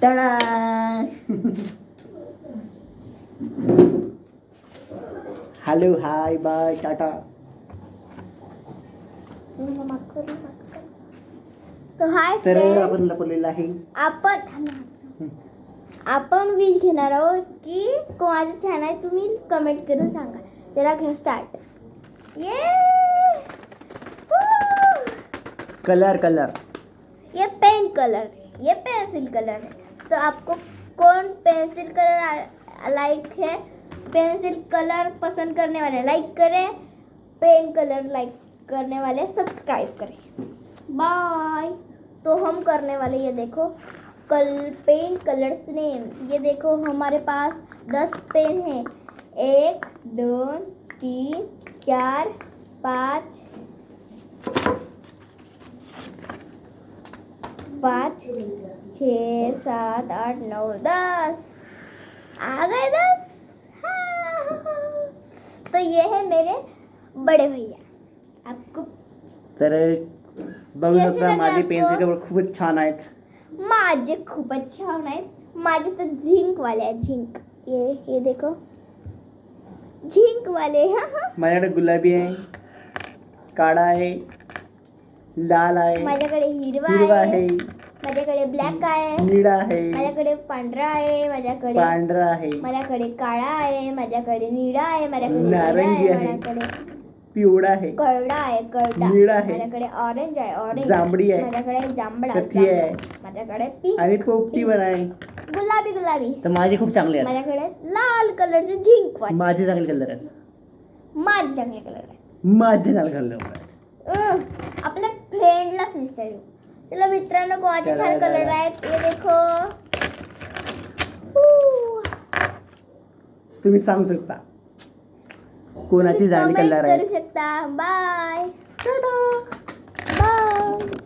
टाळा. हॅलो, हाय, बाय, टाटा. तो हाय तर फ्रेंड्स, आपण लपवलेला आहे. आपण विश घेणार आहोत की कोणाचं छान आहे तुम्ही कमेंट करून सांगा. चला घ्या स्टार्ट. कलर ये पेन कलर, ये पेंसिल कलर है. तो आपको कौन पेंसिल कलर लाइक है? पेंसिल कलर पसंद करने वाले लाइक करें, पेन कलर लाइक करने वाले सब्सक्राइब करें. बाय. तो हम करने वाले, ये देखो, पेन कलर्स नेम. ये देखो हमारे पास 10 पेन हैं. 1 2 3 4 5 6 7 8 9 10. आ गए 10. तो ये है मेरे बड़े भैया. आपको तर बघू कसे शकता लगे माझे आपको? पेन्सिल कलर खूपच छान आहेत. माझे खूपच छान आहे. माझे तर झिंक वाले आहे. झिंक. ये देखो, झिंक वाले. माझ्याकडे गुलाबी आहे, काळा आहे, लाल आहे, माझ्याकडे हिरवा हिरवा आहे, आहे. माझ्याकडे ब्लॅक आहे. निळा आहे, माझ्याकडे पांढरा आहे. माझ्याकडे पांढरा आहे, माझ्याकडे काळा आहे. माझ्याकडे निळा आहे. माझ्याकडे नारंगी निळा आहे, माझ्याकडे पिवळा आहे, करडा आहे. करडा. निळा आहे. माझ्याकडे ऑरेंज आहे. ऑरेंज. जांभळी आहे. माझ्याकडे जांभळा. कथी आहे. माझ्याकडे पिंक. आणि पोपटी पण आहे. गुलाबी. तर माझे खूप चांगले आहेत. माझ्याकडे लाल कलरचे झिंक वाले. माझे चांगले कलर आहेत. माझे चांगले कलर आहे. माझे चांगले कलर आहेत. आपल्या फ्रेंडलाच विचारू. चला मित्रांनो, कोणाचे छान कलर आहेत ये देखो. तुम्ही सांगू शकता कोणाची चांगली कमेंट कलर आहे. करू शकता. बाय. बाय.